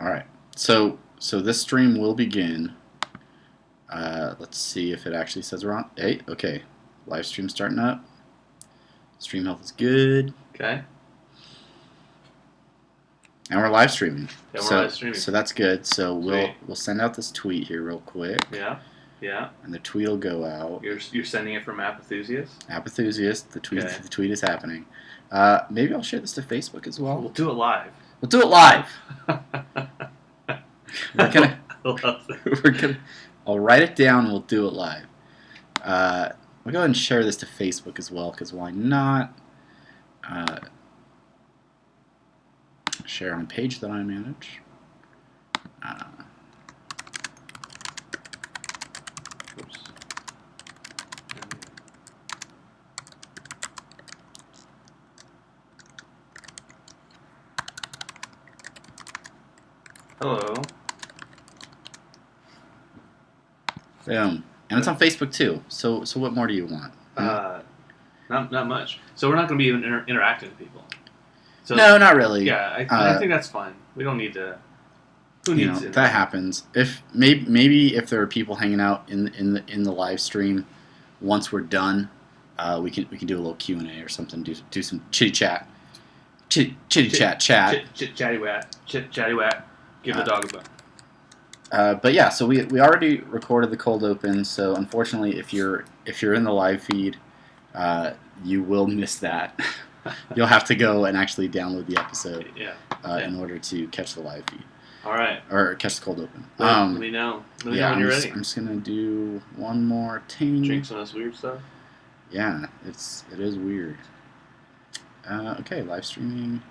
All right. So this stream will begin. Let's see if it actually says we're on. Hey, okay. Live stream starting up. Stream health is good. Okay. And we're live streaming. Yeah, we're live streaming. So that's good. So Sweet. we'll send out this tweet here real quick. Yeah. Yeah. And the tweet will go out. You're sending it from Apathetic? Apathetic. The tweet. Okay. The tweet is happening. Maybe I'll share this to Facebook as well. We'll do it live. We'll do it live. We're gonna. I'll write it down and we'll do it live. We'll go ahead and share this to Facebook as well, because why not? Share on a page that I manage. Oops. Hello. Boom. And it's on Facebook too. So what more do you want? Not much. So we're not going to be even interacting with people. So, No, not really. Yeah, I think that's fine. We don't need to. Who needs it? That happens. If maybe if there are people hanging out in the live stream, once we're done, we can do a little Q&A or something. Do some chitty chat. Chitty chat. Chatty whack. Give the dog a bone. But yeah, so we already recorded the cold open. So unfortunately, if you're in the live feed, you will miss that. You'll have to go and actually download the episode in order to catch the live feed. All right. Or catch the cold open. Let me know. Let me know when you're ready. I'm just gonna do one more thing. Drink some of this weird stuff. Yeah, it is weird. Okay, live streaming.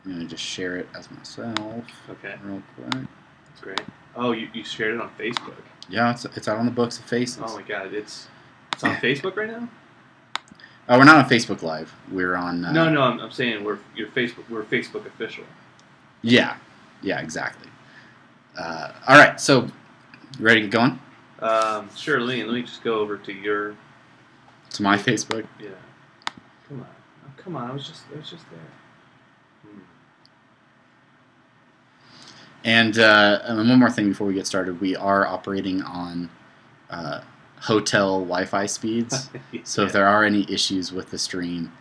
I'm gonna just share it as myself. Okay. Real quick. That's great. Oh, you shared it on Facebook. Yeah, it's out on the Books of Faces. Oh my God, it's on Facebook right now. Oh, we're not on Facebook Live. We're on. No, I'm saying we're Facebook official. Yeah, exactly. All right, so you ready to get going? Sure, Lean. Let me just go over to your. To my Facebook. Yeah. Come on. I was just there. And one more thing before we get started, we are operating on hotel Wi-Fi speeds. So if there are any issues with the stream,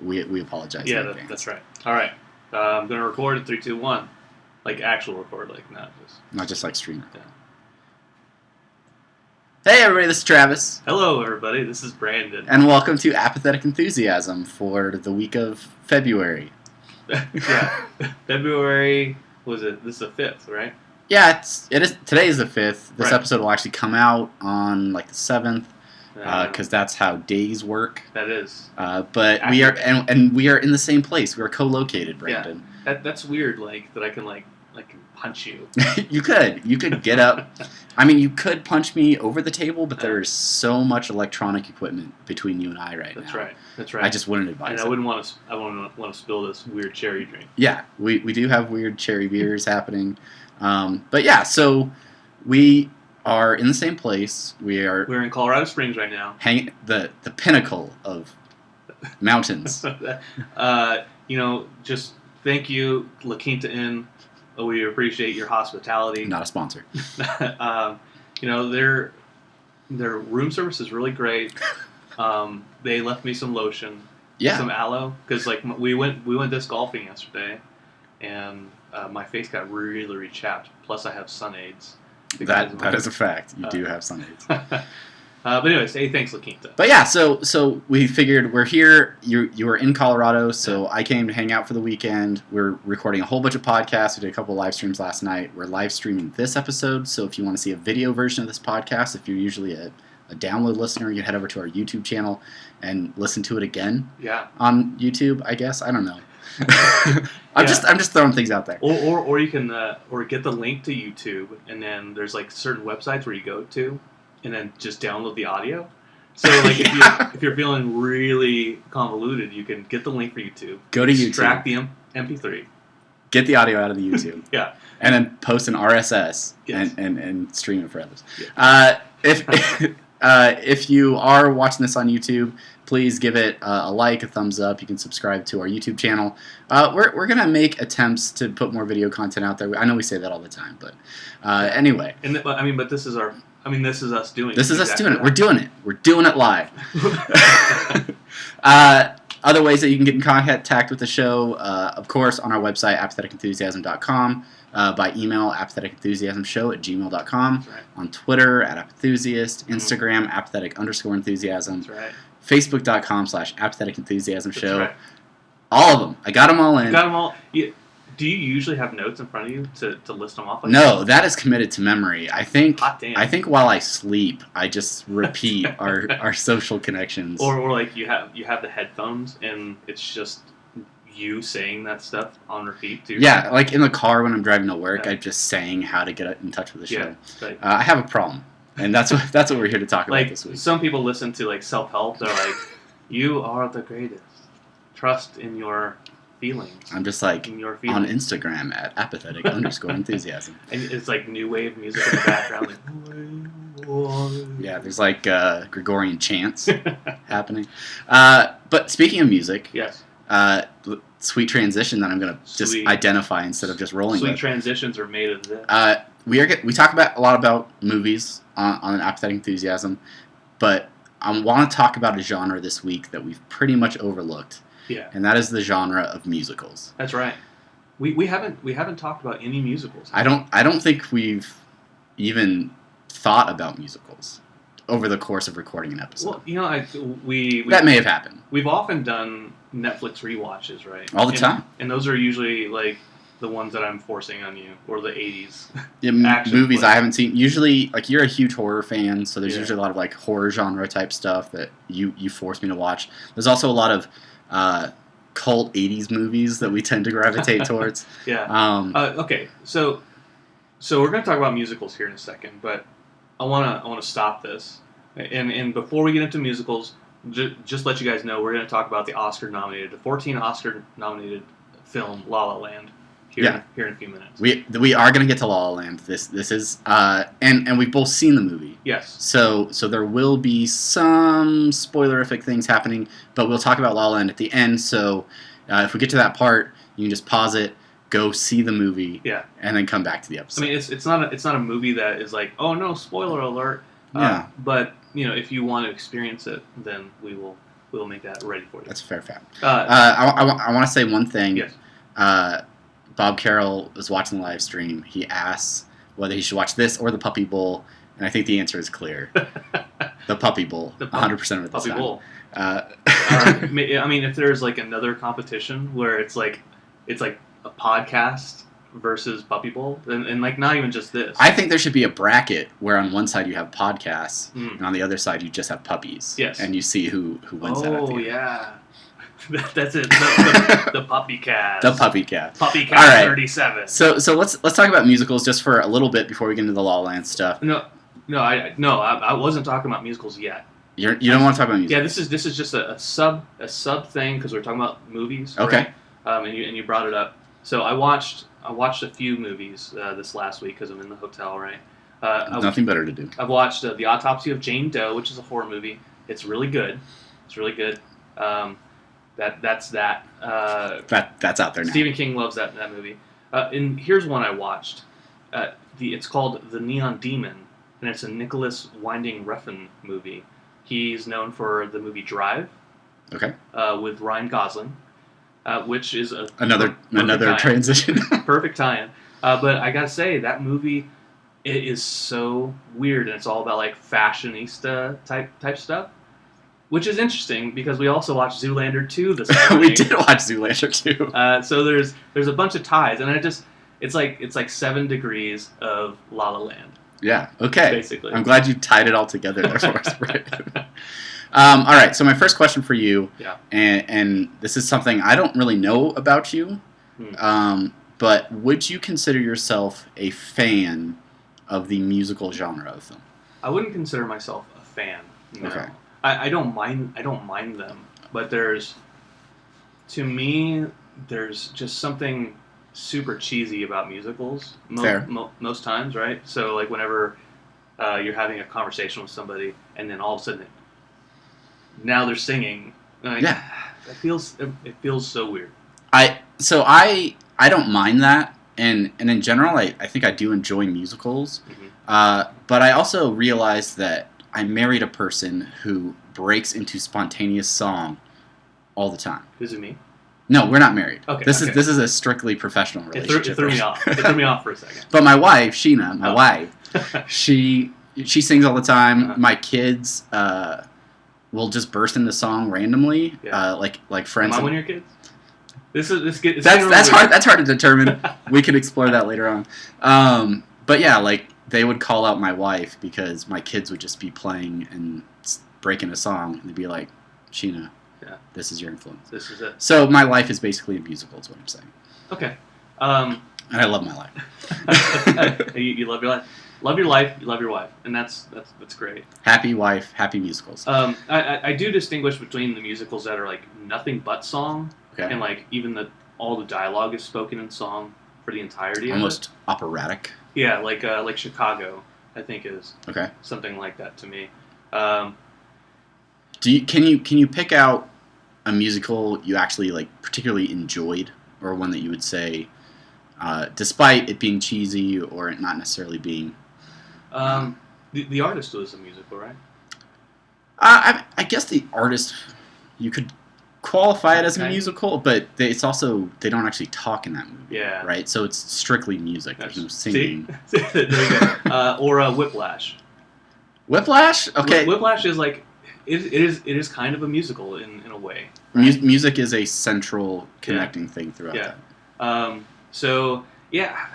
we apologize. Yeah, that's right. All right, I'm gonna record in 3, 2, 1, like actual record, like not just like stream. Yeah. Hey everybody, this is Travis. Hello everybody, this is Brandon. And welcome to Apathetic Enthusiasm for the week of February. Yeah, February. Was it? This is the 5th, right? Yeah, it is. Today is the 5th. This right. episode will actually come out on like the 7th, because that's how days work. That is. But we are, and we are in the same place. We are co-located, Brandon. Yeah, that's weird. Like that, I can like punch you. You could get up. I mean, you could punch me over the table, but there is so much electronic equipment between you and I right now. That's right. I just wouldn't advise. And I wouldn't want to. I wouldn't want to spill this weird cherry drink. Yeah, we do have weird cherry beers happening, but yeah, so we are in the same place. We're in Colorado Springs right now. Hanging the pinnacle of mountains. Just thank you, La Quinta Inn. We appreciate your hospitality. Not a sponsor. Their room service is really great. They left me some lotion, some aloe, because we went disc golfing yesterday, and my face got really chapped. Plus, I have sun aids. That is a fact. You do have sun aids. But anyways, hey, thanks, La Quinta. But yeah, so we figured we're here. You were in Colorado, so I came to hang out for the weekend. We're recording a whole bunch of podcasts. We did a couple live streams last night. We're live streaming this episode, so if you want to see a video version of this podcast, if you're usually a download listener, you can head over to our YouTube channel and listen to it again. Yeah. On YouTube, I guess. I don't know. I'm just throwing things out there. Or you can or get the link to YouTube, and then there's like certain websites where you go to, and then just download the audio. So like if you're feeling really convoluted, you can get the link for YouTube. Go to YouTube. Extract the MP3. Get the audio out of the YouTube. Yeah. And then post an RSS yes. and stream it for others. Yeah. If you are watching this on YouTube, please give it a like, a thumbs up. You can subscribe to our YouTube channel. We're going to make attempts to put more video content out there. I know we say that all the time, but anyway. But this is this is us doing it. This is us doing it. We're doing it. We're doing it live. Other ways that you can get in contact with the show, of course, on our website, apatheticenthusiasm.com, by email, apatheticenthusiasmshow@gmail.com, right. on Twitter, @apathusiast, Instagram, apathetic_enthusiasm, right. facebook.com/apatheticenthusiasmshow. Right. All of them. I got them all in. You got them all. Do you usually have notes in front of you to list them off? No, that is committed to memory. I think while I sleep, I just repeat our social connections. Or like you have the headphones and it's just you saying that stuff on repeat too. Yeah, like in the car when I'm driving to work, I'm just saying how to get in touch with the show. Yeah, like, I have a problem, and that's what we're here to talk about this week. Some people listen to like self-help. They're like, "You are the greatest. Trust in your feelings." I'm just like on Instagram @apathetic_enthusiasm. And it's like new wave music in the background. Like, yeah, there's like Gregorian chants happening. But speaking of music, yes. Sweet transition that I'm going to just identify instead of just rolling with. Sweet transitions are made of this. We talk about a lot about movies on an Apathetic Enthusiasm, but I want to talk about a genre this week that we've pretty much overlooked. Yeah. And that is the genre of musicals. That's right. We haven't talked about any musicals. I don't think we've even thought about musicals over the course of recording an episode. Well, that may have happened. We've often done Netflix rewatches, right? All the time. And those are usually like the ones that I'm forcing on you, or the 80s. Yeah, movies I haven't seen. Usually, like, you're a huge horror fan, so there's usually a lot of like horror genre type stuff that you force me to watch. There's also a lot of cult 80s movies that we tend to gravitate towards. Yeah. Okay, so we're going to talk about musicals here in a second, but I want to stop this. And before we get into musicals, just let you guys know we're going to talk about the 14 Oscar-nominated film La La Land here in a few minutes. We are going to get to La La Land. This is and we've both seen the movie. Yes. So there will be some spoilerific things happening, but we'll talk about La La Land at the end. So if we get to that part, you can just pause it, go see the movie, and then come back to the episode. I mean, it's not a movie that is like, oh no, spoiler alert. But if you want to experience it, then we'll make that ready for you. That's a fair fact. I want to say one thing. Yes. Bob Carroll was watching the live stream. He asks whether he should watch this or the Puppy Bowl, and I think the answer is clear. The Puppy Bowl, 100% of the Puppy time. Bowl. I mean, if there's like another competition where it's like a podcast versus Puppy Bowl, and like not even just this. I think there should be a bracket where on one side you have podcasts, and on the other side you just have puppies. Yes. And you see who wins that at the end. Oh, yeah. That's it. The Puppy Cast. The Puppy Cast. Puppy Cast 37. So let's talk about musicals just for a little bit before we get into the La La Land stuff. No, I wasn't talking about musicals yet. You don't want to talk about musicals? Yeah, this is just a sub thing because we're talking about movies. Okay. Right? And you brought it up. So I watched a few movies this last week because I'm in the hotel, right? Nothing better to do. I've watched The Autopsy of Jane Doe, which is a horror movie. It's really good. That's out there now. Stephen King loves that movie. And here's one I watched. It's called The Neon Demon, and it's a Nicholas Winding Refn movie. He's known for the movie Drive. Okay. With Ryan Gosling, which is another transition. Perfect tie-in. But I gotta say that movie, it is so weird, and it's all about like fashionista type stuff. Which is interesting because we also watched Zoolander 2 this morning. We did watch Zoolander 2. So there's a bunch of ties, and it's like 7 degrees of La La Land. Yeah. Okay. Basically, I'm glad you tied it all together there for us. Right. All right. So my first question for you, and this is something I don't really know about you, but would you consider yourself a fan of the musical genre of film? I wouldn't consider myself a fan. No. Okay. I don't mind them, but there's just something super cheesy about musicals. Most times, right? So like whenever you're having a conversation with somebody, and then all of a sudden now they're singing. Like, yeah. It feels so weird. I don't mind that, and in general, I think I do enjoy musicals. Mm-hmm. But I also realized that I married a person who breaks into spontaneous song all the time. Is it me? No, we're not married. Okay. This is a strictly professional relationship. It threw me off. It threw me off for a second. But my wife, Sheena, wife, she sings all the time. Uh-huh. My kids will just burst into song randomly, like friends. Am I one of your kids? That's hard. That's hard to determine. We can explore that later on. But yeah, like they would call out my wife because my kids would just be playing and breaking a song, and they'd be like, "Sheena, this is your influence. This is it." So my life is basically a musical. Is what I'm saying. Okay. And I love my life. You love your life. Love your life, you love your wife, and that's great. Happy wife, happy musicals. I do distinguish between the musicals that are like nothing but song, and like even all the dialogue is spoken in song for the entirety. Almost operatic. Yeah, like Chicago, I think is something like that to me. Can you pick out a musical you actually like particularly enjoyed, or one that you would say, despite it being cheesy or it not necessarily being. The Artist was a musical, right? I guess The Artist, you could qualify it as a musical, but it's also, they don't actually talk in that movie. Yeah. Right? So it's strictly music. Singing. There you go. Or Whiplash. Whiplash? Okay. Whiplash is like, it is kind of a musical in a way. Right? Music is a central connecting thing throughout that. So, yeah,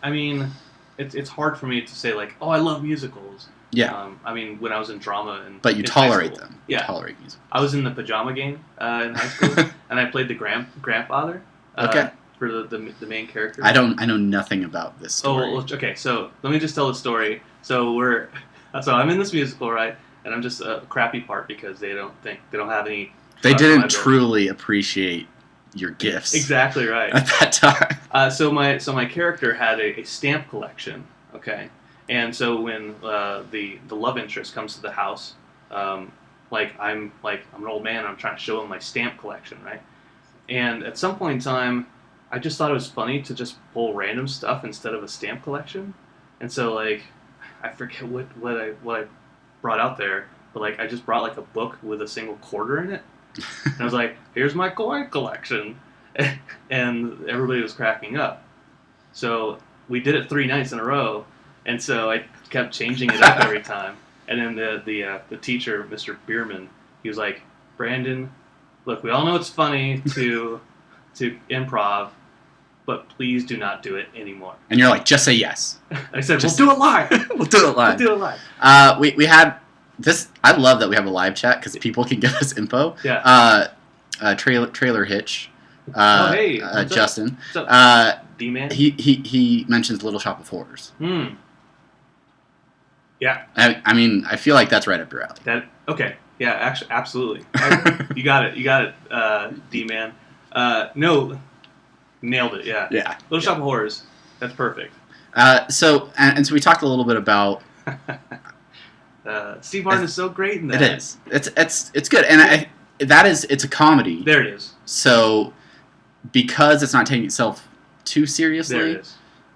I mean, it's hard for me to say, like, oh, I love musicals. Yeah. I mean, when I was in drama and but you tolerate them. Yeah. You tolerate music. I was in the Pajama Game in high school, and I played the grandfather. For the main character. I know nothing about this story. Oh, okay. So let me just tell the story. So I'm in this musical, right? And I'm just a crappy part because they don't have any. They didn't truly appreciate your gifts. Exactly right. At that time. So my character had a stamp collection. Okay. And so when the love interest comes to the house, I'm an old man. I'm trying to show him my stamp collection, right? And at some point in time, I just thought it was funny to just pull random stuff instead of a stamp collection. And so like, I forget what I brought out there, but like I just brought like a book with a single quarter in it. And I was like, here's my coin collection. And everybody was cracking up. So we did it 3 nights in a row. And so I kept changing it up every time. And then the teacher, Mr. Bierman, he was like, Brandon, look, we all know it's funny to improv, but please do not do it anymore. And you're like, just say yes. I said, we'll do it live. We'll do it live. We'll do it live. We had this. I love that we have a live chat because people can give us info. Yeah. Trailer Hitch. Hey, Justin. What's up? D-Man? He mentions Little Shop of Horrors. Yeah. I mean, I feel like that's right up your alley. Okay. Yeah, actually, absolutely. You got it, D-Man. No, nailed it, yeah. Yeah. Little Shop of Horrors. That's perfect. So we talked a little bit about... Steve Martin is so great in that. It is. It's good. And it's a comedy. There it is. So, because it's not taking itself too seriously... There it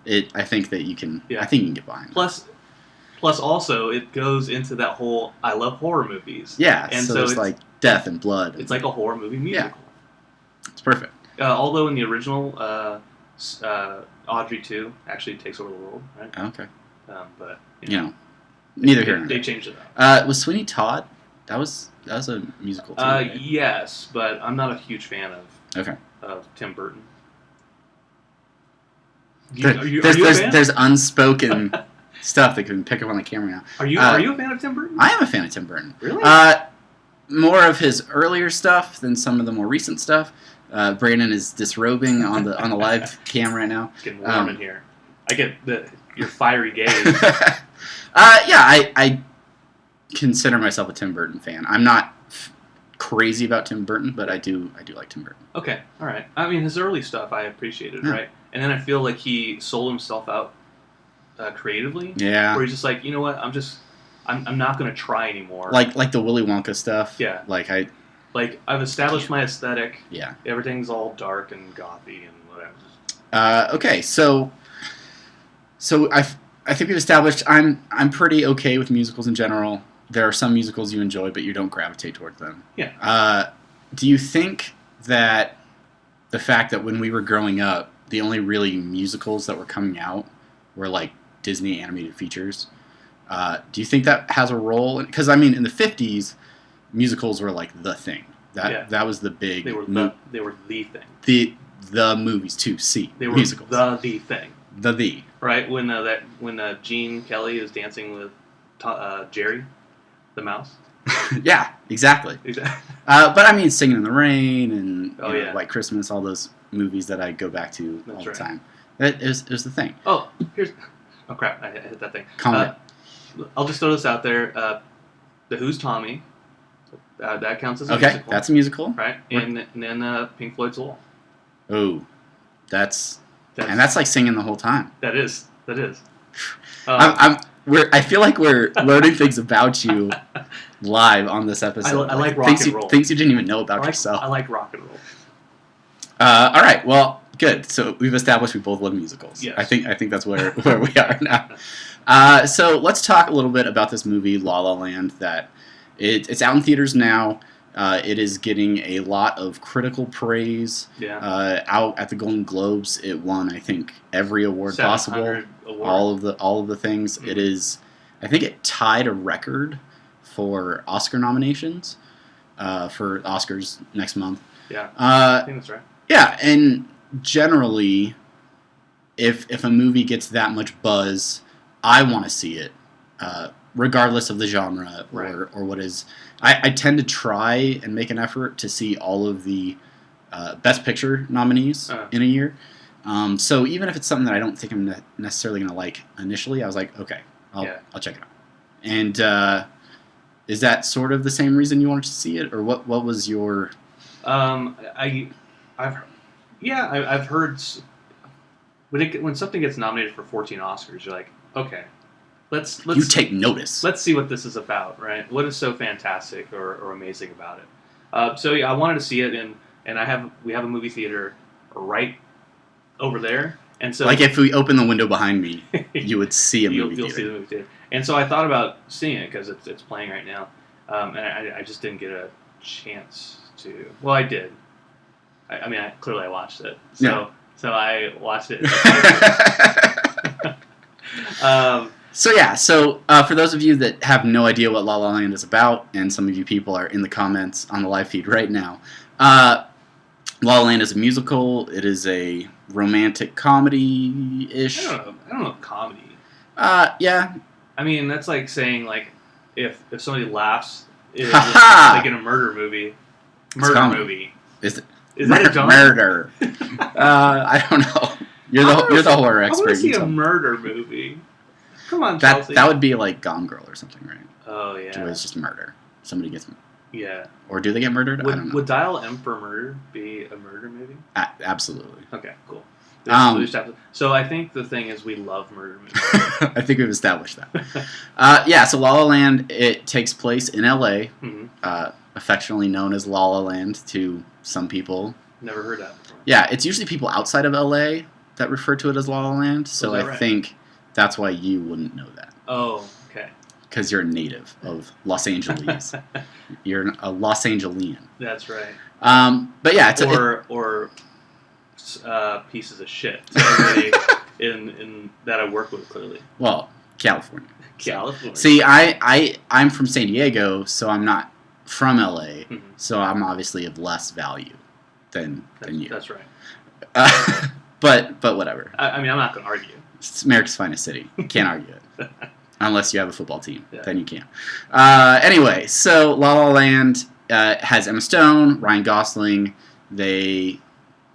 is. I think that you can... Yeah. I think you can get behind it. Plus, also, it goes into that whole I love horror movies. Yeah, and so it's like death and blood. It's like a horror movie musical. Yeah. It's perfect. Although in the original, Audrey 2 actually takes over the world, right? Okay. But neither here nor there. They changed it up. Was Sweeney Todd? That was a musical too. Right? Yes, but I'm not a huge fan of Tim Burton. Are you a fan? There's unspoken stuff that can pick up on the camera now. Are you a fan of Tim Burton? I am a fan of Tim Burton. Really? More of his earlier stuff than some of the more recent stuff. Brandon is disrobing on the live cam right now. It's getting warm in here. I get your fiery gaze. I consider myself a Tim Burton fan. I'm not crazy about Tim Burton, but I do like Tim Burton. Okay, all right. I mean, his early stuff I appreciated, right? And then I feel like he sold himself out creatively. Yeah. Where he's just like, you know what? I'm just I'm not going to try anymore. Like the Willy Wonka stuff. Yeah. I've established my aesthetic. Yeah. Everything's all dark and gothy and whatever. Okay, so I think we've established I'm pretty okay with musicals in general. There are some musicals you enjoy, but you don't gravitate towards them. Yeah. Do you think that the fact that when we were growing up, the only really musicals that were coming out were like Disney animated features? Do you think that has a role? Because I mean, in the 50s, musicals were like the thing. That was the big. They were the thing. The movies too. They were musicals. The thing. The. Right when Gene Kelly is dancing with Jerry, the mouse. Yeah, exactly. Exactly. But I mean, Singing in the Rain and White Christmas, all those movies that I go back to all the time. It was the thing. Oh crap! I hit that thing. Comment. I'll just throw this out there. The Who's Tommy. That counts as a musical. Okay, that's a musical. Right, and then Pink Floyd's Wall. Oh, that's like singing the whole time. That is. I feel like we're learning things about you live on this episode. I like rock and roll. Things you didn't even know about yourself. I like rock and roll. All right, well, good. So we've established we both love musicals. Yes. I think that's where we are now. So let's talk a little bit about this movie, La La Land. That it's out in theaters now. It is getting a lot of critical praise. Yeah. Out at the Golden Globes, it won, I think, every award possible. Awards. All of the things. Mm-hmm. It is. I think it tied a record for Oscar nominations for Oscars next month. Yeah. I think that's right. Yeah, and generally, if a movie gets that much buzz, I want to see it, regardless of the genre or what is. I tend to try and make an effort to see all of the Best Picture nominees in a year. So even if it's something that I don't think I'm necessarily going to like initially, I was like, okay, I'll check it out. And is that sort of the same reason you wanted to see it, or what was your? I've heard when something gets nominated for 14 Oscars, you're like, okay. Let's you take notice. Let's see what this is about, right? What is so fantastic or amazing about it? So I wanted to see it, and we have a movie theater right over there, and so like if we open the window behind me, you would see a movie theater. You'll see the movie theater, and so I thought about seeing it because it's playing right now, and I just didn't get a chance to. Well, I did. I mean, clearly I watched it. So I watched it. So for those of you that have no idea what La La Land is about, and some of you people are in the comments on the live feed right now, La La Land is a musical. It is a romantic comedy-ish. I don't know if comedy. Yeah. I mean, that's like saying like if somebody laughs, it's like in a murder movie. Is that a genre? Murder. I don't know. You're the horror expert. I want to see a murder movie. Come on, Chelsea. That would be like Gone Girl or something, right? Oh, yeah. Where it's just murder. Somebody gets... Yeah. Or do they get murdered? I don't know. Would Dial M for Murder be a murder movie? Absolutely. Okay, cool. So I think the thing is we love murder movies. I think we've established that. So La La Land, it takes place in L.A., affectionately known as La La Land to some people. Never heard that before. Yeah, it's usually people outside of L.A. that refer to it as La La Land, so I think... That's why you wouldn't know that. Oh, okay. Because you're a native of Los Angeles. You're a Los Angelian. That's right. But yeah, it's pieces of shit. Everybody in that I work with, clearly. Well, California. California. See, I'm from San Diego, so I'm not from LA. Mm-hmm. So I'm obviously of less value than you. That's right. But whatever. I mean, I'm not going to argue. It's America's finest city. Can't argue it. Unless you have a football team. Yeah. Then you can. Anyway, so La La Land has Emma Stone, Ryan Gosling. They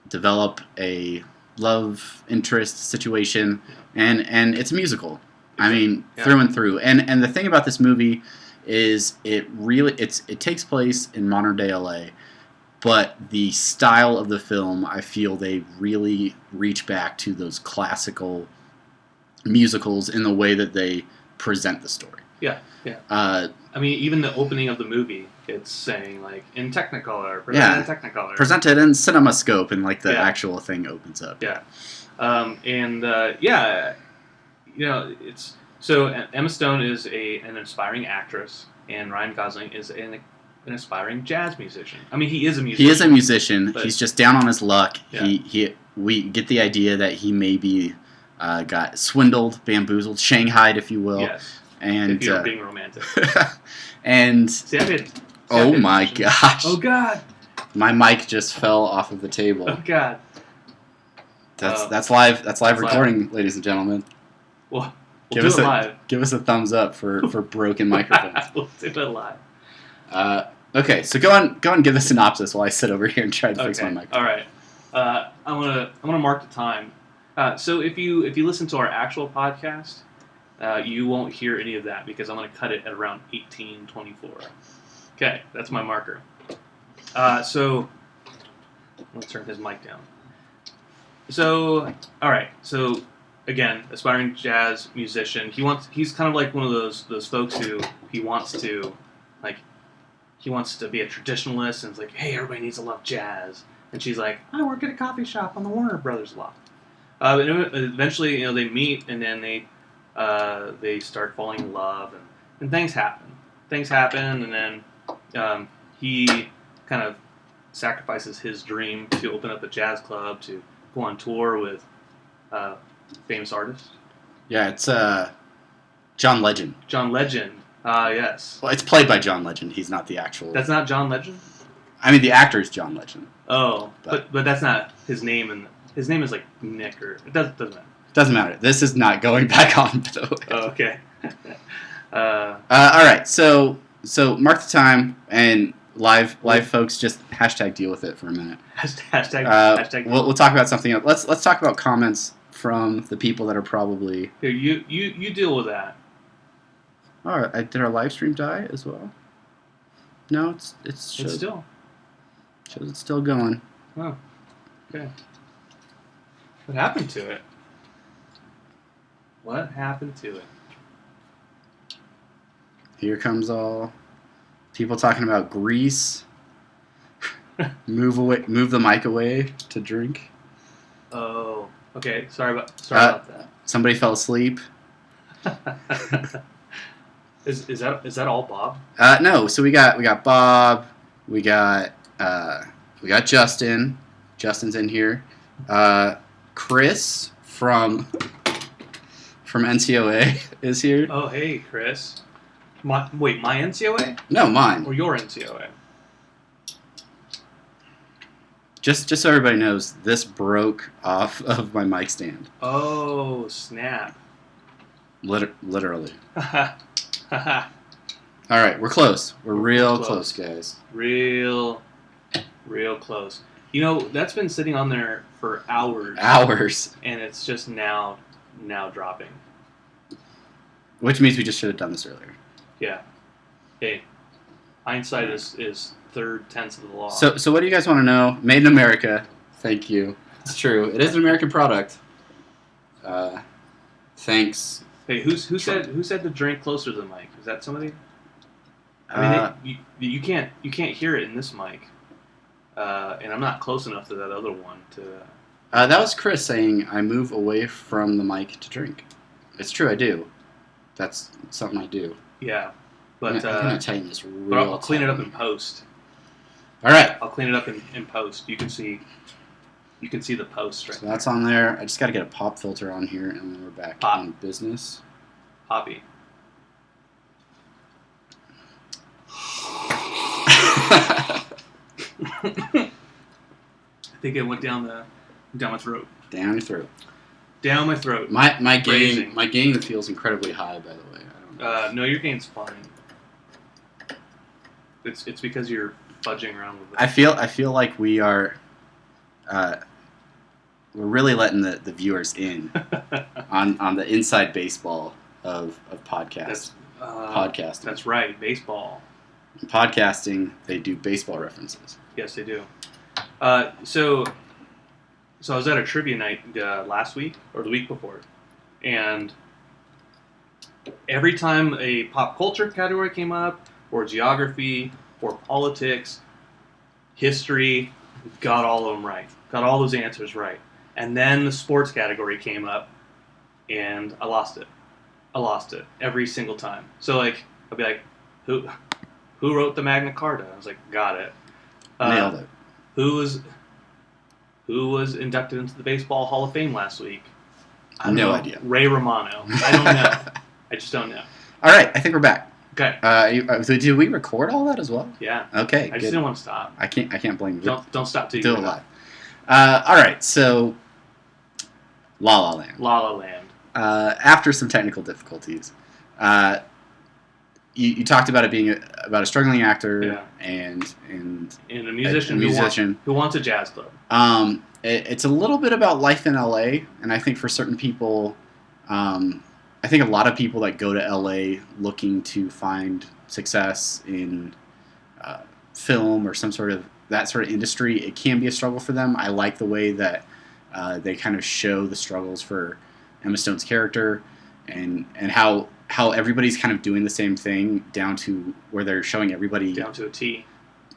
develop a love interest situation, and it's a musical. I mean, through and through. And the thing about this movie is it takes place in modern day LA, but the style of the film, I feel they really reach back to those classical musicals in the way that they present the story. Yeah. I mean, even the opening of the movie, it's saying like in Technicolor, presented in Technicolor, presented in CinemaScope, and like the actual thing opens up. Yeah, it's so Emma Stone is an aspiring actress, and Ryan Gosling is an aspiring jazz musician. I mean, he is a musician. He is a musician. He's just down on his luck. Yeah. We get the idea that he maybe got swindled, bamboozled, shanghaied, if you will. Yes. And if you're being romantic. And oh my gosh! Oh God! My mic just fell off of the table. Oh God! That's live. That's live recording, ladies and gentlemen. Well, give us live. Give us a thumbs up for broken microphones. We'll do it live. Okay, so go on and give the synopsis while I sit over here and try to fix my microphone. All right. I'm gonna mark the time. So if you listen to our actual podcast, you won't hear any of that because I'm gonna cut it at around 18:24. Okay, that's my marker. So let's turn his mic down. So all right. So again, aspiring jazz musician. He's kind of like one of those folks who he wants to be a traditionalist, and it's like, hey, everybody needs to love jazz. And she's like, I work at a coffee shop on the Warner Brothers lot. But eventually, they meet, and then they start falling in love, and things happen. And then he kind of sacrifices his dream to open up a jazz club to go on tour with famous artists. Yeah, it's John Legend. John Legend. Yes. Well, it's played by John Legend. He's not the actual... That's not John Legend? I mean, the actor is John Legend. Oh, but that's not his name, and his name is like Nick, or... It doesn't matter. Doesn't matter. This is not going back on, by the way. Oh, okay. All right, so mark the time, and live folks, just hashtag deal with it for a minute. Hashtag. We'll talk about something else. Let's talk about comments from the people that are probably... Here, you deal with that. All right, did our live stream die as well? No, it's still shows it's still going. Oh, okay. What happened to it? What happened to it? Here comes all people talking about Grease. Move the mic away to drink. Oh, okay. Sorry about that. Somebody fell asleep. Is that all Bob? No. So we got Bob. We got Justin. Justin's in here. Chris from NCOA is here. Oh, hey, Chris. My NCOA? No, mine. Or your NCOA? Just so everybody knows, this broke off of my mic stand. Oh, snap. Literally. All right, we're close. We're real close, guys. Real close. That's been sitting on there for hours. And it's just now dropping. Which means we just should have done this earlier. Yeah. Hey, hindsight is third tenth of the law. So what do you guys want to know? Made in America. Thank you. It's true. It is an American product. Thanks. Hey, who said to drink closer to the mic? Is that somebody? I mean, you can't hear it in this mic, and I'm not close enough to that other one to. That was Chris saying I move away from the mic to drink. It's true, I do. That's something I do. Yeah, but I'm gonna tighten this real. But I'll clean it up in post. All right. I'll clean it up in post. You can see the post right. So that's on there. I just got to get a pop filter on here, and then we're back in business. Poppy. I think it went down my throat. Down your throat. Down my throat. My gain feels incredibly high, by the way. I don't know. No, your gain's fine. It's because you're fudging around with it. I feel like we are. We're really letting the viewers in on the inside baseball of podcasting. That's right, baseball. In podcasting, they do baseball references. Yes, they do. So I was at a trivia night last week or the week before, and every time a pop culture category came up, or geography, or politics, history, got all of them right. Got all those answers right. And then the sports category came up, and I lost it. Every single time. So like, I'll be like, who wrote the Magna Carta? I was like, got it. Nailed it. Who was inducted into the Baseball Hall of Fame last week? I don't know. Idea. Ray Romano. I don't know. I just don't know. All right, I think we're back. Okay. So did we record all that as well? Yeah. Okay. I just didn't want to stop. I can't blame you. Don't stop till you do it live. All right. So, La La Land. La La Land. After some technical difficulties, you talked about it being about a struggling actor and a musician who wants a jazz club. It's a little bit about life in LA, and I think for certain people, I think a lot of people that go to LA looking to find success in film or that sort of industry, it can be a struggle for them. I like the way that they kind of show the struggles for Emma Stone's character and how everybody's kind of doing the same thing down to where they're showing everybody down to a T.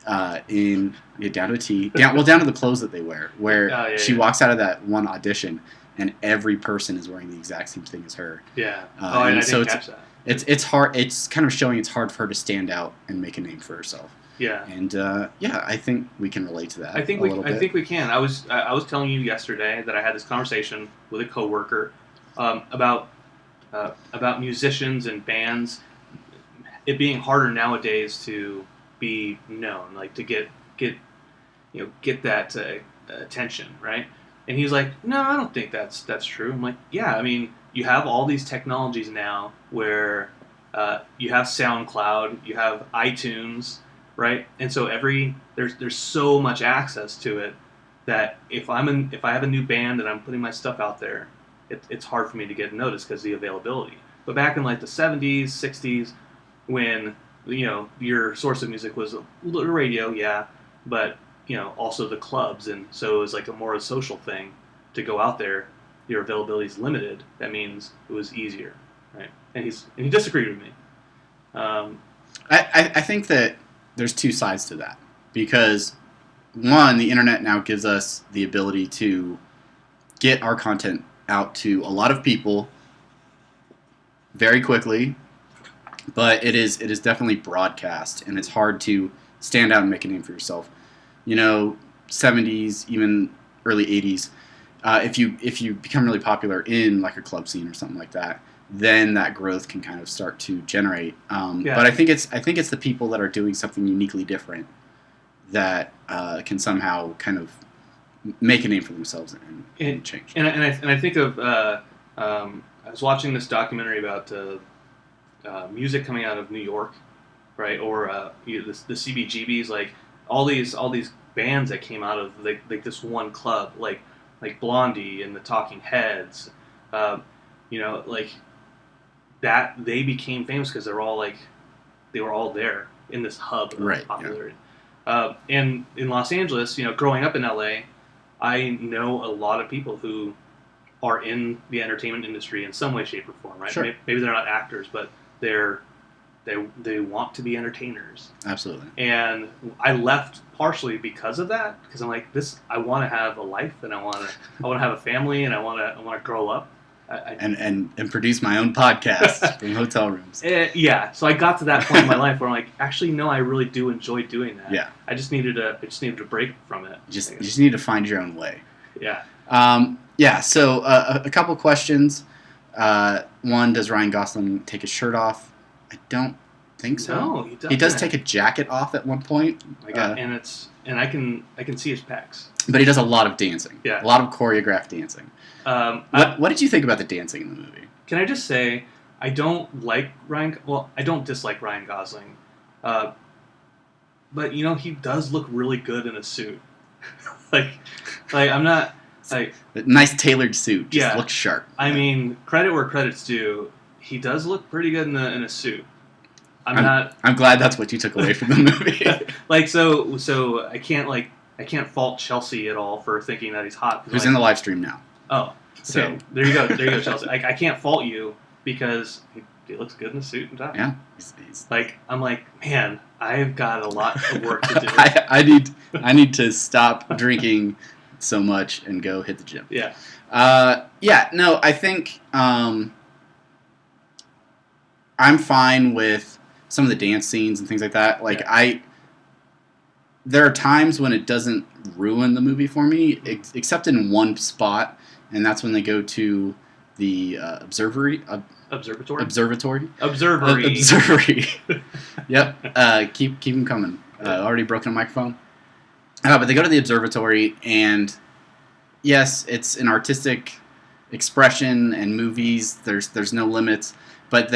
Down to a T. Down to the clothes that they wear. Where she walks out of that one audition, and every person is wearing the exact same thing as her. Yeah. I didn't catch that. It's hard. It's kind of showing it's hard for her to stand out and make a name for herself. Yeah. And I think we can relate to that. I think we can. I was telling you yesterday that I had this conversation with a coworker about musicians and bands. It being harder nowadays to be known, like to get that attention, right? And he's like, no, I don't think that's true. I'm like, yeah, I mean, you have all these technologies now where you have SoundCloud, you have iTunes, right? And so there's so much access to it that if I have a new band and I'm putting my stuff out there, it's hard for me to get noticed because of the availability. But back in like the 70s, 60s, when your source of music was the radio, yeah, but also the clubs, and so it was like a more social thing to go out there. Your availability is limited. That means it was easier, right? And he disagreed with me. I think that there's two sides to that, because one, the internet now gives us the ability to get our content out to a lot of people very quickly, but it is definitely broadcast, and it's hard to stand out and make a name for yourself. 70s, even early 80s, if you become really popular in like a club scene or something like that, then that growth can kind of start to generate. But I think it's the people that are doing something uniquely different that can somehow kind of make a name for themselves and change. And I think of I was watching this documentary about music coming out of New York, right? Or the CBGBs, like all these bands that came out of like this one club, like Blondie and the Talking Heads, like that they became famous because they were all there in this hub of popularity. Yeah. And in Los Angeles, growing up in LA, I know a lot of people who are in the entertainment industry in some way, shape, or form, right? Sure. Maybe they're not actors, but they want to be entertainers. Absolutely. And I left partially because of that, because I'm like, I want to have a life, and I want to have a family, and I want to grow up. And produce my own podcast from hotel rooms. Yeah. So I got to that point in my life where I'm like, actually, no, I really do enjoy doing that. Yeah. I just needed a break from it. You just need to find your own way. Yeah. So a couple questions. One, does Ryan Gosling take his shirt off? I don't think so. No, he doesn't. He does take a jacket off at one point. And I can see his pecs. But he does a lot of dancing. Yeah. A lot of choreographed dancing. What did you think about the dancing in the movie? Can I just say, I don't dislike Ryan Gosling. But he does look really good in a suit. like I'm not like a nice tailored suit. Just looks sharp. I mean, credit where credit's due. He does look pretty good in a suit. I'm glad that's what you took away from the movie. So I can't fault Chelsea at all for thinking that he's hot. Who's in the live stream now? Oh, okay. So there you go, Chelsea. I can't fault you because he looks good in a suit and tie. Yeah. I'm like, man, I've got a lot of work to do. I need to stop drinking so much and go hit the gym. Yeah. No, I think I'm fine with some of the dance scenes and things like that. There are times when it doesn't ruin the movie for me, except in one spot, and that's when they go to the observatory. Yep. Keep them coming. Already broken a microphone. But they go to the observatory, and yes, it's an artistic expression, and movies, there's no limits, but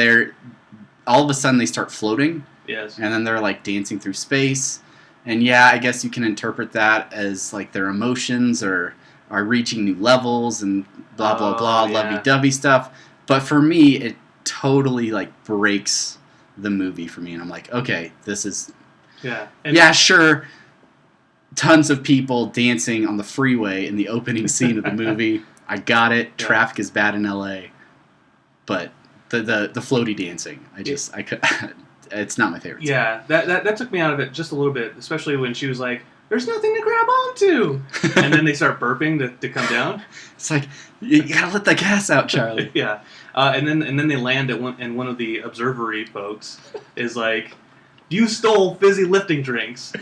all of a sudden they start floating. Yes. And then they're like dancing through space. And yeah, I guess you can interpret that as like their emotions are reaching new levels and blah blah blah, lovey-dovey stuff. But for me, it totally like breaks the movie for me, and I'm like, okay, this is sure. Tons of people dancing on the freeway in the opening scene of the movie. I got it. Yeah. Traffic is bad in LA, but the floaty dancing, I could. It's not my favorite. Yeah, that took me out of it just a little bit, especially when she was like, "There's nothing to grab onto," and then they start burping to come down. It's like you gotta let the gas out, Charlie. Yeah, and then they land at one of the observatory folks is like, "You stole fizzy lifting drinks.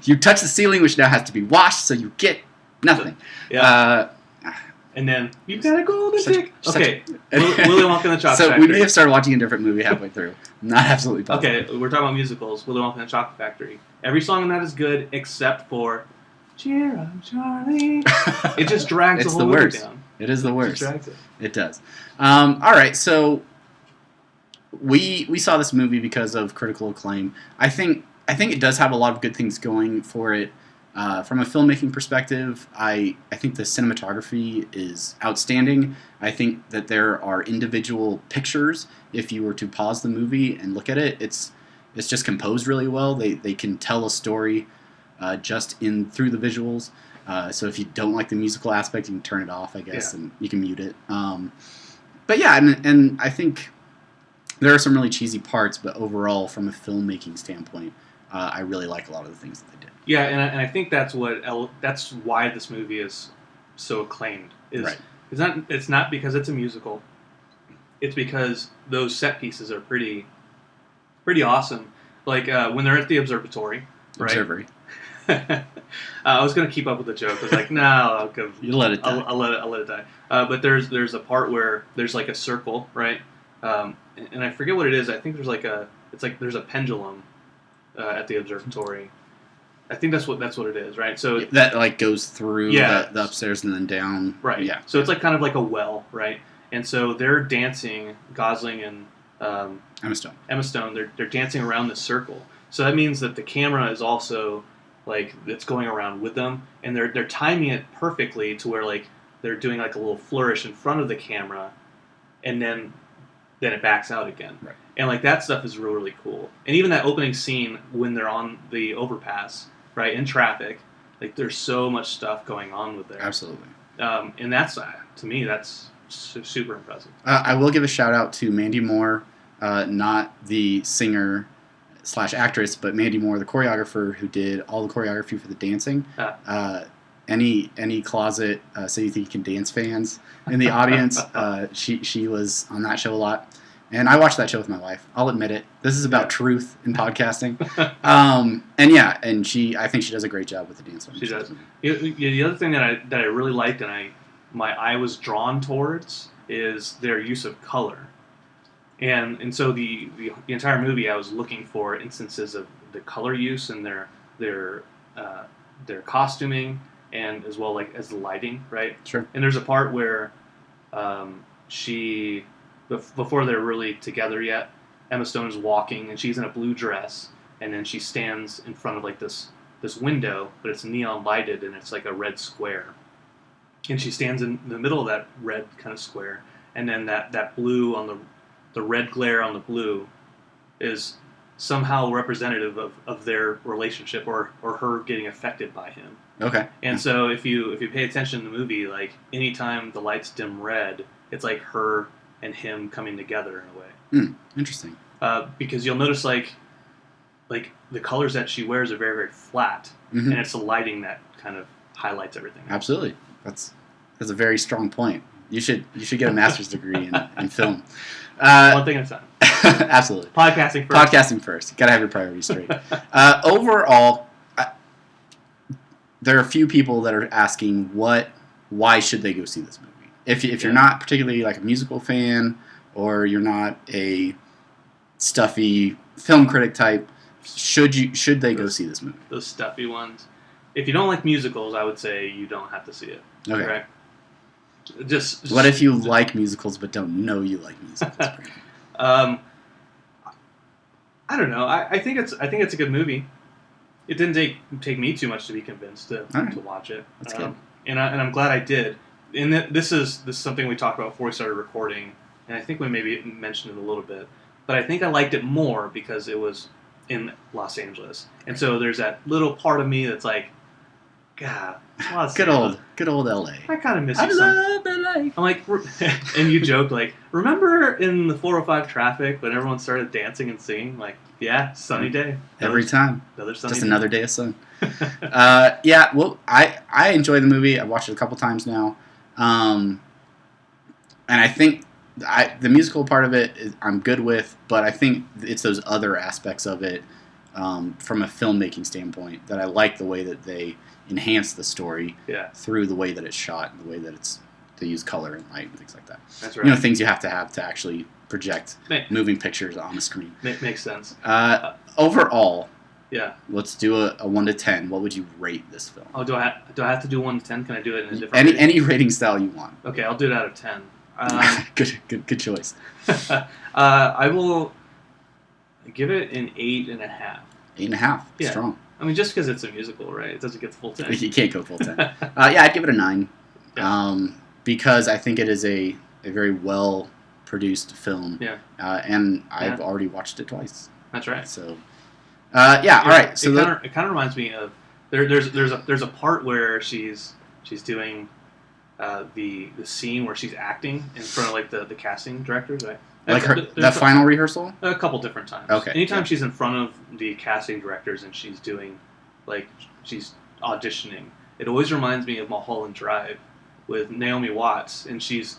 You touched the ceiling, which now has to be washed, so you get nothing." Yeah. And then, you've got a golden ticket. Okay, Willy Wonka and the Chocolate Factory. So we may have started watching a different movie halfway through. Not absolutely positive. Okay, we're talking about musicals. Willy Wonka and the Chocolate Factory. Every song in that is good, except for Cheer Up, Charlie. It just drags the whole movie down. It is the worst. It drags it. It does. All right, so we saw this movie because of critical acclaim. I think it does have a lot of good things going for it. From a filmmaking perspective, I think the cinematography is outstanding. I think that there are individual pictures. If you were to pause the movie and look at it, it's just composed really well. They can tell a story just through the visuals. So if you don't like the musical aspect, you can turn it off, I guess, and you can mute it. But yeah, and I think there are some really cheesy parts, but overall, from a filmmaking standpoint, I really like a lot of the things that they did. Yeah, and I think that's why this movie is so acclaimed. It's not because it's a musical. It's because those set pieces are pretty awesome. Like when they're at the observatory, right? Observatory. I was gonna keep up with the joke. I was like, no, you let it die. I'll let it die. But there's a part where there's like a circle, right? And I forget what it is. I think there's there's a pendulum at the observatory. I think that's what it is, right? So that like goes through the upstairs and then down. Right. Yeah. So it's like kind of like a well, right? And so they're dancing, Gosling and Emma Stone. They're dancing around this circle. So that means that the camera is also like it's going around with them, and they're timing it perfectly to where like they're doing like a little flourish in front of the camera, and then it backs out again. Right. And like that stuff is really, really cool. And even that opening scene when they're on the overpass, right, in traffic, like there's so much stuff going on with there. Absolutely. And that's to me that's super impressive. I will give a shout out to Mandy Moore, not the singer / actress, but Mandy Moore, the choreographer who did all the choreography for the dancing. Any closet So You Think You Can Dance fans in the audience, she was on that show a lot. And I watched that show with my wife. I'll admit it. This is about truth in podcasting. And I think she does a great job with the dance. She does. The other thing that I really liked and my eye was drawn towards is their use of color. And so the entire movie I was looking for instances of the color use in their costuming and as well like as the lighting, right? Sure. And there's a part where before they're really together yet, Emma Stone is walking and she's in a blue dress, and then she stands in front of like this window, but it's neon lighted and it's like a red square. And she stands in the middle of that red kind of square, and then that blue on the red glare on the blue is somehow representative of their relationship or her getting affected by him. Okay. And so if you pay attention in the movie, like anytime the lights dim red, it's like her and him coming together in a way. Interesting. Because you'll notice like the colors that she wears are very, very flat, and it's the lighting that kind of highlights everything. Absolutely. That's a very strong point. You should get a master's degree in film. One thing at a time. Absolutely. Podcasting first. You gotta have your priorities straight. Overall, there are a few people that are asking why should they go see this movie? If you're not particularly like a musical fan, or you're not a stuffy film critic type, should they go see this movie? Those stuffy ones. If you don't like musicals, I would say you don't have to see it. Okay. Right? What if you like musicals but don't know you like musicals? I don't know. I think it's a good movie. It didn't take me too much to be convinced to watch it. That's good. And I'm glad I did. And this is something we talked about before we started recording, and I think we maybe mentioned it a little bit. But I think I liked it more because it was in Los Angeles, and so there's that little part of me that's like, God, Los Angeles. Good old LA. I kind of miss I you. love LA. I'm like, and you joke like, remember in the 405 traffic when everyone started dancing and singing? Like, yeah, sunny day. Every time. Just another day of sun. Yeah, well, I enjoy the movie. I've watched it a couple times now. And I think the musical part of it I'm good with, but I think it's those other aspects of it from a filmmaking standpoint that I like the way that they enhance the story through the way that it's shot and the way that they use color and light and things like that. That's right. Things you have to actually project moving pictures on the screen. Makes sense. Overall, let's do a 1 to 10. What would you rate this film? Oh, do I have to do 1 to 10? Can I do it in a different any rating style you want? Okay, I'll do it out of 10. Good choice. I will give it an 8.5. 8.5. Yeah. Strong. I mean, just because it's a musical, right? It doesn't get the full 10. You can't go full 10. I'd give it a 9. Yeah. Because I think it is a very well produced film. Yeah. And I've already watched it twice. That's right. So. All right. So it kind of reminds me of there's a part where she's doing the scene where she's acting in front of like the casting directors, right? Like that final rehearsal? A couple different times. Okay. Anytime she's in front of the casting directors and she's doing, she's auditioning, it always reminds me of Mulholland Drive with Naomi Watts, and she's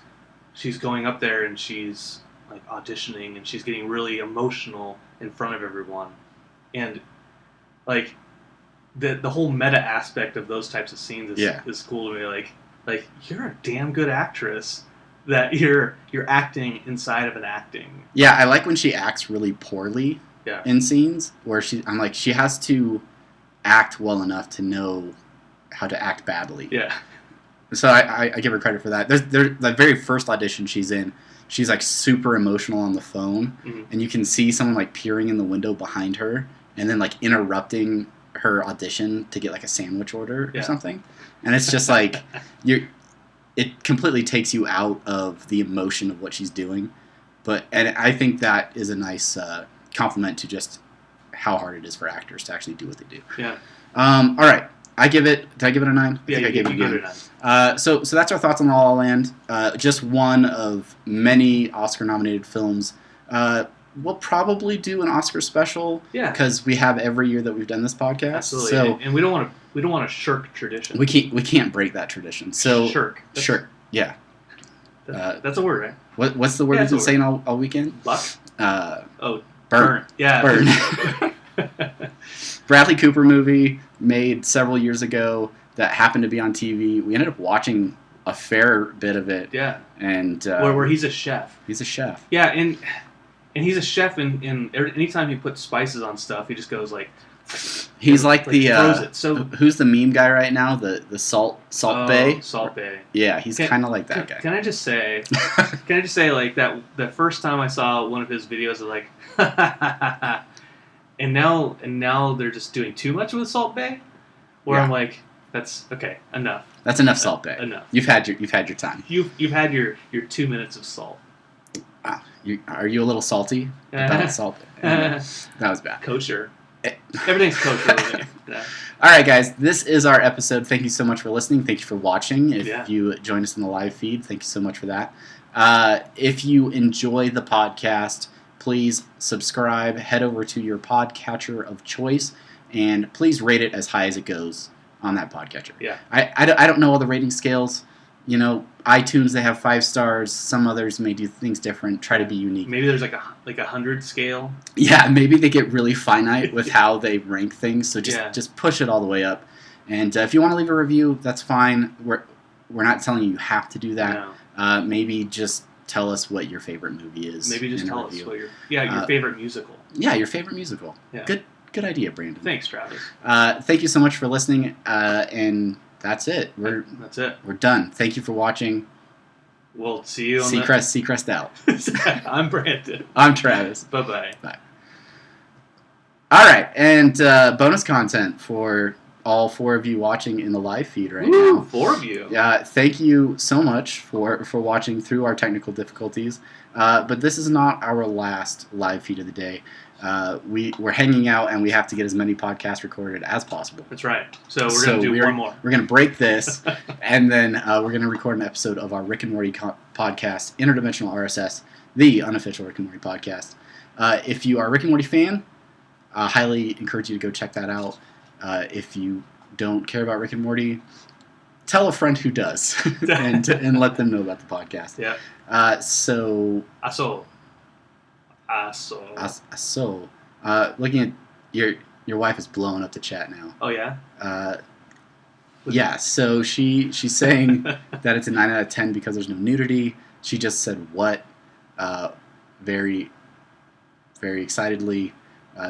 going up there and she's like auditioning and she's getting really emotional in front of everyone, and like the whole meta aspect of those types of scenes is cool to me. Like you're a damn good actress that you're acting inside of an acting. Yeah, I like when she acts really poorly in scenes where I'm like, she has to act well enough to know how to act badly. Yeah. So I give her credit for that. There's the very first audition she's in, she's like super emotional on the phone, and you can see someone like peering in the window behind her and then like interrupting her audition to get like a sandwich order or something. And it's just like it completely takes you out of the emotion of what she's doing. And I think that is a nice compliment to just how hard it is for actors to actually do what they do. Yeah. All right. Did I give it a 9? Yeah, I gave it a 9. So that's our thoughts on La La Land. Just one of many Oscar-nominated films. We'll probably do an Oscar special. Yeah. Because we have every year that we've done this podcast. Absolutely. So, and we don't want to shirk tradition. We can't break that tradition. So shirk. Yeah. That's a word, right? What's the word you've been saying all weekend? Luck. Burn. Yeah. Burn. Bradley Cooper movie made several years ago that happened to be on TV. We ended up watching a fair bit of it. Yeah. And where he's a chef. He's a chef. Yeah, and he's a chef, and anytime he puts spices on stuff, he just goes like. He's like the throws it. So who's the meme guy right now? The Salt Bay. Salt Bay. Yeah, he's kind of like that guy. Can I just say like that? The first time I saw one of his videos, of like, and now they're just doing too much with Salt Bay, where I'm like, that's okay, enough. That's enough Salt Bay. Enough. You've had your time. You've had your 2 minutes of salt. Wow. Are you a little salty about Salt Bay? That was bad. Kosher. Everything's kosher with me. Yeah. All right, guys, this is our episode. Thank you so much for listening. Thank you for watching. If you joined us in the live feed, thank you so much for that. If you enjoy the podcast, please subscribe. Head over to your podcatcher of choice, and please rate it as high as it goes on that podcatcher. Yeah. I don't know all the rating scales. You know, iTunes, they have 5 stars. Some others may do things different. Try to be unique. Maybe there's like a 100 scale. Yeah, maybe they get really finite with how they rank things. So just push it all the way up. And if you want to leave a review, that's fine. We're not telling you have to do that. No. Maybe just tell us what your favorite movie is. Maybe just tell us what your favorite musical. Yeah, your favorite musical. Yeah. Good idea, Brandon. Thanks, Travis. Thank you so much for listening. And that's it. That's it. We're done. Thank you for watching. We'll see you on Seacrest out. I'm Brandon. I'm Travis. Bye-bye. Bye. All right, and bonus content for all 4 of you watching in the live feed right now. 4 of you. Thank you so much for watching through our technical difficulties. But this is not our last live feed of the day. We're hanging out, and we have to get as many podcasts recorded as possible. That's right. So we're going to do one more. We're going to break this, and then we're going to record an episode of our Rick and Morty podcast, Interdimensional RSS, the unofficial Rick and Morty podcast. If you are a Rick and Morty fan, I highly encourage you to go check that out. If you don't care about Rick and Morty, tell a friend who does, and let them know about the podcast. Yeah. Looking at your wife is blowing up the chat now. Oh yeah. Yeah. So she's saying that it's a 9 out of 10 because there's no nudity. She just said what? Very, very excitedly.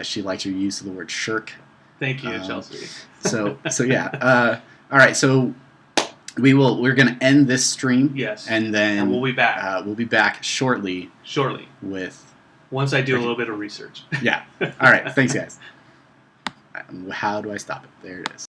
She likes your use of the word shirk. Thank you, Chelsea. So yeah. All right. So we're gonna end this stream. Yes. And then we'll be back. We'll be back shortly. Once I do a little bit of research. Yeah. All right. Thanks, guys. How do I stop it? There it is.